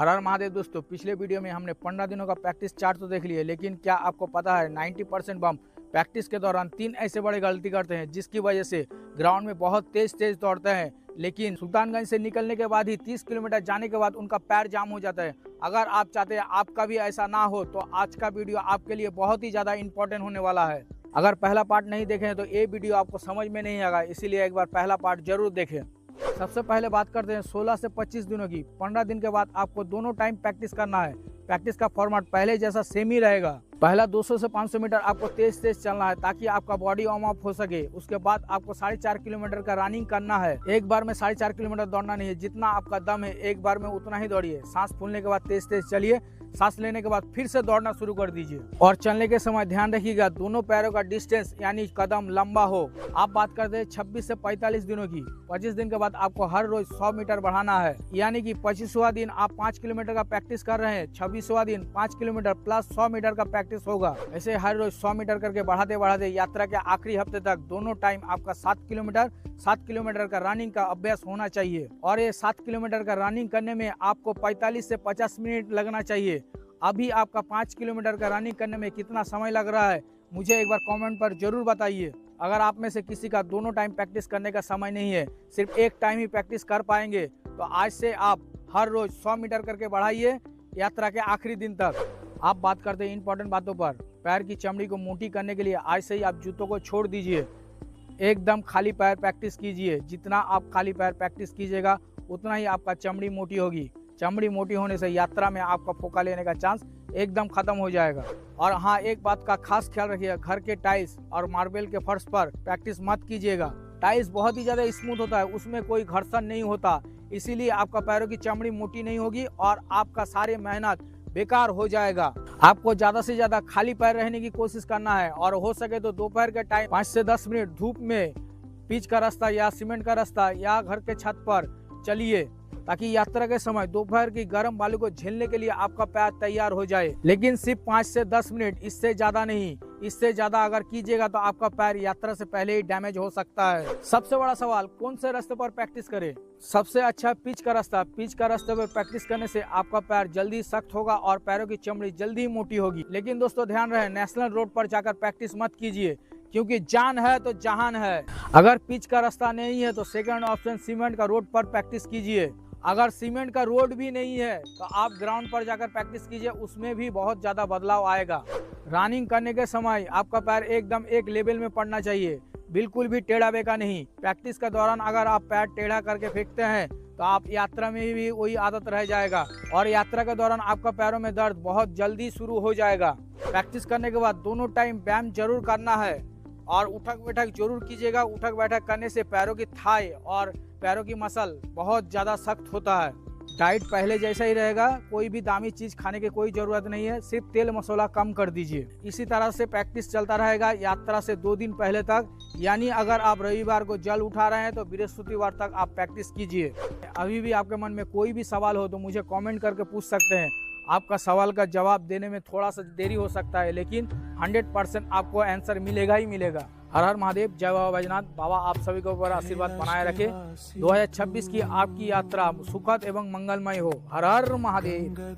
हर हर महादेव दोस्तों, पिछले वीडियो में हमने 15 दिनों का प्रैक्टिस चार्ट तो देख लिया, लेकिन क्या आपको पता है 90% बम प्रैक्टिस के दौरान 3 ऐसे बड़े गलती करते हैं जिसकी वजह से ग्राउंड में बहुत तेज दौड़ते हैं, लेकिन सुल्तानगंज से निकलने के बाद ही 30 किलोमीटर जाने के बाद उनका पैर जाम हो जाता है। अगर आप चाहते हैं आपका भी ऐसा ना हो तो आज का वीडियो आपके लिए बहुत ही ज़्यादा इंपॉर्टेंट होने वाला है। अगर पहला पार्ट नहीं देखें तो ये वीडियो आपको समझ में नहीं आएगा, इसीलिए एक बार पहला पार्ट जरूर देखें। सबसे पहले बात करते हैं 16 से 25 दिनों की। 15 दिन के बाद आपको दोनों टाइम प्रैक्टिस करना है। प्रैक्टिस का फॉर्मेट पहले जैसा सेम ही रहेगा। पहला 200 से 500 मीटर आपको तेज चलना है ताकि आपका बॉडी वार्म अप हो सके। उसके बाद आपको 4.5 किलोमीटर का रनिंग करना है। एक बार में 4.5 किलोमीटर दौड़ना नहीं है, जितना आपका दम है एक बार में उतना ही दौड़िए। सांस फूलने के बाद तेज चलिए, सांस लेने के बाद फिर से दौड़ना शुरू कर दीजिए। और चलने के समय ध्यान रखिएगा दोनों पैरों का डिस्टेंस यानी कदम लंबा हो। आप बात करते हैं 26 से 45 दिनों की। 25 दिन के बाद आपको हर रोज 100 मीटर बढ़ाना है, यानी कि 25वां दिन आप 5 किलोमीटर का प्रैक्टिस कर रहे हैं, 26वां दिन 5 किलोमीटर प्लस 100 मीटर का प्रैक्टिस होगा। ऐसे हर रोज 100 मीटर करके बढ़ाते यात्रा के आखिरी हफ्ते तक दोनों टाइम आपका 7 किलोमीटर का रनिंग का अभ्यास होना चाहिए। और ये 7 किलोमीटर का रनिंग करने में आपको 45 से 50 मिनट लगना चाहिए। अभी आपका 5 किलोमीटर का रनिंग करने में कितना समय लग रहा है मुझे एक बार कमेंट पर जरूर बताइए। अगर आप में से किसी का दोनों टाइम प्रैक्टिस करने का समय नहीं है, सिर्फ एक टाइम ही प्रैक्टिस कर पाएंगे, तो आज से आप हर रोज 100 मीटर करके बढ़ाइए यात्रा के आखिरी दिन तक। आप बात करते हैं इंपॉर्टेंट बातों पर। पैर की चमड़ी को मोटी करने के लिए आज से ही आप जूतों को छोड़ दीजिए। एकदम खाली पैर प्रैक्टिस कीजिए। जितना आप खाली पैर प्रैक्टिस कीजिएगा उतना ही आपका चमड़ी मोटी होगी। चमड़ी मोटी होने से यात्रा में आपका फोका लेने का चांस एकदम खत्म हो जाएगा। और हाँ, एक बात का खास ख्याल रखिएगा, घर के टाइल्स और मार्बल के फर्श पर प्रैक्टिस मत कीजिएगा। टाइल्स बहुत ही ज्यादा स्मूथ होता है, उसमें कोई घर्षण नहीं होता, इसीलिए आपका पैरों की चमड़ी मोटी नहीं होगी और आपका सारे मेहनत बेकार हो जाएगा। आपको ज्यादा से ज्यादा खाली पैर रहने की कोशिश करना है और हो सके तो दोपहर के टाइम 5 से 10 मिनट धूप में पिच का रास्ता या सीमेंट का रास्ता या घर के छत पर चलिए, ताकि यात्रा के समय दोपहर की गर्म बालू को झेलने के लिए आपका पैर तैयार हो जाए। लेकिन सिर्फ 5 से 10 मिनट, इससे ज्यादा नहीं। इससे ज्यादा अगर कीजिएगा तो आपका पैर यात्रा से पहले ही डैमेज हो सकता है। सबसे बड़ा सवाल, कौन से रास्ते पर प्रैक्टिस करें? सबसे अच्छा पिच का रास्ता। पिच का रास्ते पर प्रैक्टिस करने से आपका पैर जल्दी सख्त होगा और पैरों की चमड़ी जल्दी मोटी होगी। लेकिन दोस्तों ध्यान रहे, नेशनल रोड पर जाकर प्रैक्टिस मत कीजिए, क्योंकि जान है तो जहान है। अगर पिच का रास्ता नहीं है तो सेकंड ऑप्शन सीमेंट का रोड पर प्रैक्टिस कीजिए। अगर सीमेंट का रोड भी नहीं है तो आप ग्राउंड पर जाकर प्रैक्टिस कीजिए, उसमें भी बहुत ज्यादा बदलाव आएगा। रनिंग करने के समय आपका पैर एकदम एक लेवल में पड़ना चाहिए, बिल्कुल भी टेढ़ा बेका नहीं। प्रैक्टिस के दौरान अगर आप पैर टेढ़ा करके फेंकते हैं तो आप यात्रा में भी वही आदत रह जाएगा और यात्रा के दौरान आपका पैरों में दर्द बहुत जल्दी शुरू हो जाएगा। प्रैक्टिस करने के बाद दोनों टाइम व्यायाम जरूर करना है और उठक बैठक जरूर कीजिएगा। उठक बैठक करने से पैरों की थाई और पैरों की मसल बहुत ज्यादा सख्त होता है। डाइट पहले जैसा ही रहेगा, कोई भी दामी चीज खाने की कोई जरूरत नहीं है, सिर्फ तेल मसाला कम कर दीजिए। इसी तरह से प्रैक्टिस चलता रहेगा यात्रा से 2 दिन पहले तक, यानी अगर आप रविवार को जल उठा रहे हैं तो बृहस्पतिवार तक आप प्रैक्टिस कीजिए। अभी भी आपके मन में कोई भी सवाल हो तो मुझे कमेंट करके पूछ सकते हैं। आपका सवाल का जवाब देने में थोड़ा सा देरी हो सकता है, लेकिन 100% आपको आंसर मिलेगा ही मिलेगा। हर हर महादेव, जय बाबा बैजनाथ। बाबा आप सभी को ऊपर आशीर्वाद बनाए रखे। 2026 की आपकी यात्रा सुखद एवं मंगलमय हो। हर हर महादेव।